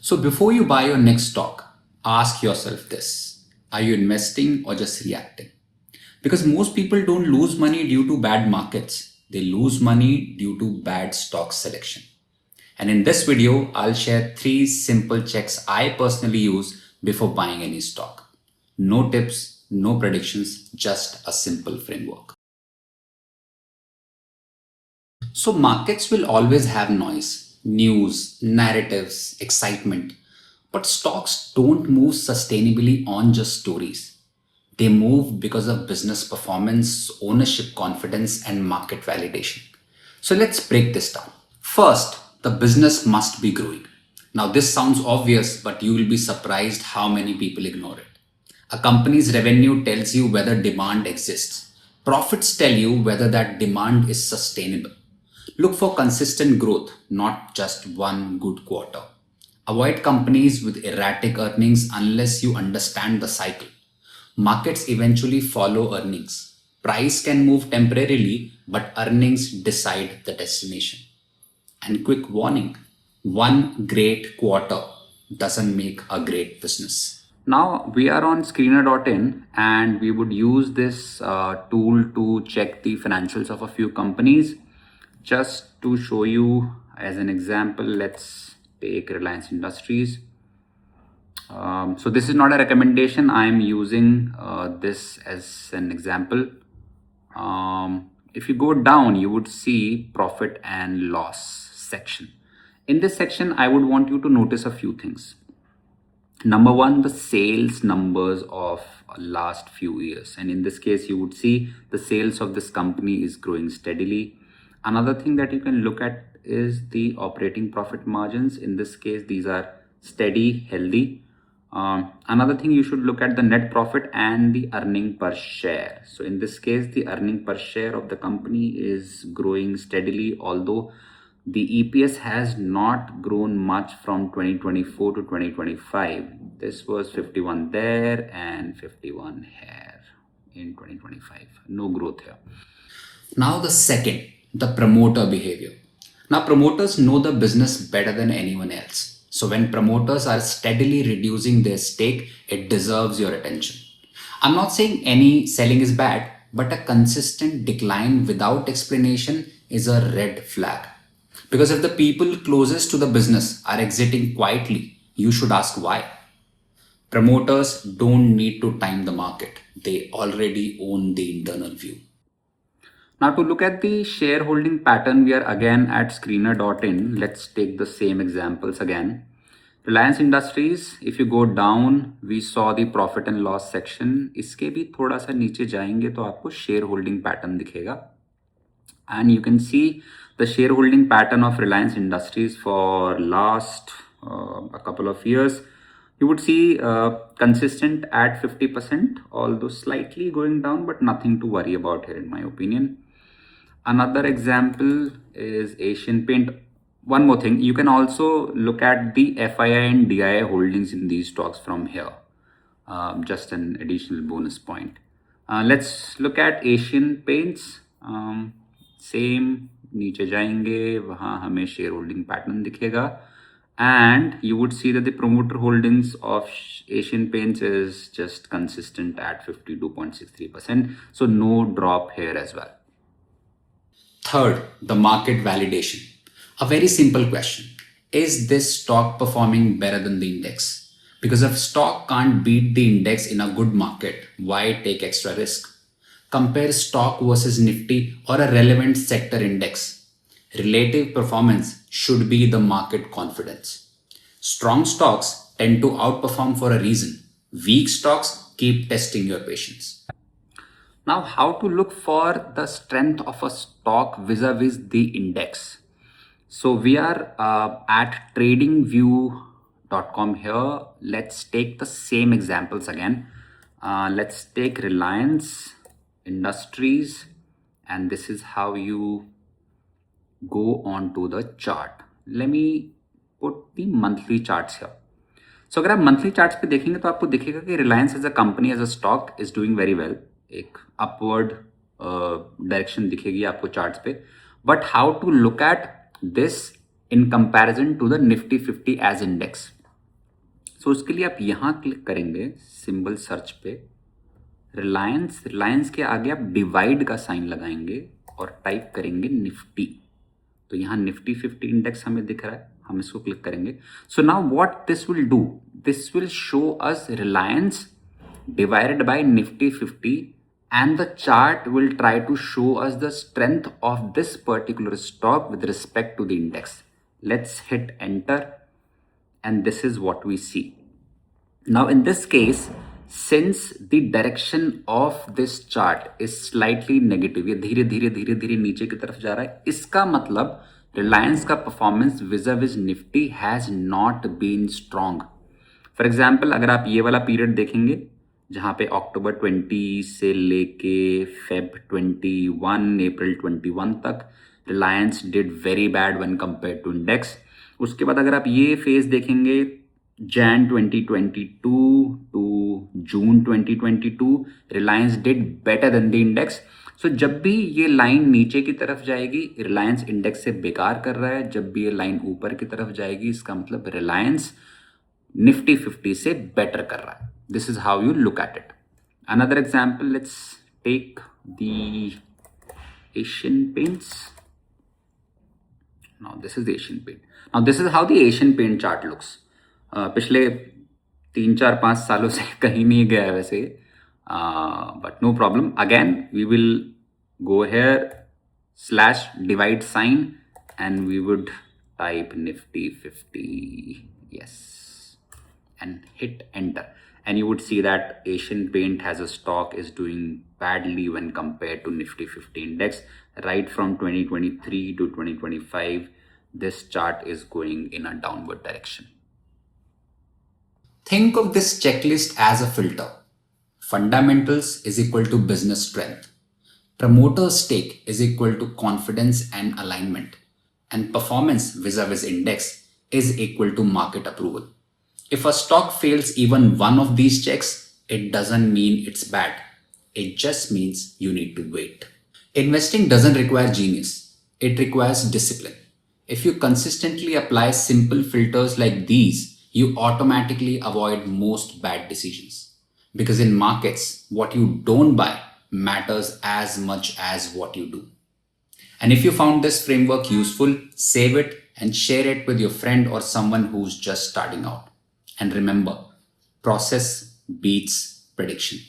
So before you buy your next stock, ask yourself this. Are you investing or just reacting? Because most people don't lose money due to bad markets. They lose money due to bad stock selection. And in this video, I'll share 3 simple checks I personally use before buying any stock. No tips, no predictions, just a simple framework. So markets will always have noise, news, narratives, excitement. But stocks don't move sustainably on just stories. They move because of business performance, ownership confidence, and market validation. So let's break this down. First, the business must be growing. Now, this sounds obvious, but you will be surprised how many people ignore it. A company's revenue tells you whether demand exists. Profits tell you whether that demand is sustainable. Look for consistent growth, not just one good quarter. Avoid companies with erratic earnings unless you understand the cycle. Markets eventually follow earnings. Price can move temporarily, but earnings decide the destination. And quick warning, one great quarter doesn't make a great business. Now we are on screener.in and we would use this tool to check the financials of a few companies. Just to show you as an example, let's take Reliance Industries. So this is not a recommendation. I am using this as an example. If you go down, you would see profit and loss section. In this section, I would want you to notice a few things. Number one, the sales numbers of last few years. And in this case, you would see the sales of this company is growing steadily. Another thing that you can look at is the operating profit margins. In this case, these are steady, healthy. Another thing, you should look at the net profit and the earning per share. So in this case, the earning per share of the company is growing steadily, although the EPS has not grown much from 2024 to 2025. This was 51 there and 51 here in 2025. No growth here. Now the second, the promoter behavior. Now promoters know the business better than anyone else. So when promoters are steadily reducing their stake, it deserves your attention. I'm not saying any selling is bad, but a consistent decline without explanation is a red flag. Because if the people closest to the business are exiting quietly, you should ask why. Promoters don't need to time the market. They already own the internal view. Now to look at the shareholding pattern, we are again at screener.in. Let's take the same examples again. Reliance Industries, if you go down, we saw the profit and loss section. इसके भी थोड़ा सा नीचे जाएंगे तो आपको shareholding pattern दिखेगा. And you can see the shareholding pattern of Reliance Industries for last a couple of years. You would see consistent at 50%, although slightly going down, but nothing to worry about here in my opinion. Another example is Asian Paint. One more thing, you can also look at the FII and DII holdings in these stocks from here. Just an additional bonus point. Let's look at Asian Paints. Same, नीचे जाएंगे, वहाँ हमें share holding pattern दिखेगा. And you would see that the promoter holdings of Asian Paints is just consistent at 52.63%. So no drop here as well. Third, the market validation. A very simple question. Is this stock performing better than the index? Because if stock can't beat the index in a good market, why take extra risk? Compare stock versus Nifty or a relevant sector index. Relative performance should be the market confidence. Strong stocks tend to outperform for a reason. Weak stocks keep testing your patience. Now, how to look for the strength of a stock vis-a-vis the index? So we are at tradingview.com here. Let's take the same examples again. Let's take Reliance Industries, and this is how you go on to the chart. Let me put the monthly charts here. So अगर आप monthly charts पे देखेंगे तो आपको दिखेगा कि Reliance as a company, as a stock is doing very well. एक upward direction दिखेगी आपको charts पे. But how to look at this in comparison to the Nifty 50 as index? सो उसके लिए आप यहाँ क्लिक करेंगे सिंबल सर्च पे, रिलायंस, रिलायंस के आगे आप डिवाइड का साइन लगाएंगे और टाइप करेंगे निफ्टी। तो यहाँ निफ्टी 50 इंडेक्स हमें दिख रहा है, हम इसको क्लिक करेंगे। So now what this will do, this will show us Reliance divided by Nifty 50, and the chart will try to show us the strength of this particular stock with respect to the index. Let's hit enter, and this is what we see. Now in this case, since the direction of this chart is slightly negative, ये धीरे धीरे धीरे धीरे नीचे की तरफ जा रहा है, इसका मतलब रिलायंस का performance vis Nifty has not been strong. For example अगर आप ये वाला पीरियड देखेंगे जहाँ पे अक्टूबर 20 से लेके फेब 21, अप्रैल 21 तक Reliance did very bad when compare to index. उसके बाद अगर आप ये फेज देखेंगे Jan 2022 to June 2022, Reliance did better than the index. So जब भी ये लाइन नीचे की तरफ जाएगी रिलायंस इंडेक्स से बेकार कर रहा है, जब भी ये लाइन ऊपर की तरफ जाएगी इसका मतलब रिलायंस निफ्टी 50 से बेटर कर रहा है। This is how you look at it. Another example, let's take the Asian Paints. Now this is the Asian Paint. Now this is how the Asian Paint chart looks. पिछले 3-4-5 सालों से कहीं नहीं गया है वैसे, but no problem. Again, we will go here /divide sign and we would type Nifty 50. Yes. And hit enter, and you would see that Asian Paint as a stock is doing badly when compared to Nifty 50 index. Right from 2023 to 2025, this chart is going in a downward direction. Think of this checklist as a filter. Fundamentals is equal to business strength. Promoter stake is equal to confidence and alignment. And performance vis-a-vis index is equal to market approval. If a stock fails even one of these checks, it doesn't mean it's bad. It just means you need to wait. Investing doesn't require genius. It requires discipline. If you consistently apply simple filters like these, you automatically avoid most bad decisions. Because in markets, what you don't buy matters as much as what you do. And if you found this framework useful, save it and share it with your friend or someone who's just starting out. And remember, process beats prediction.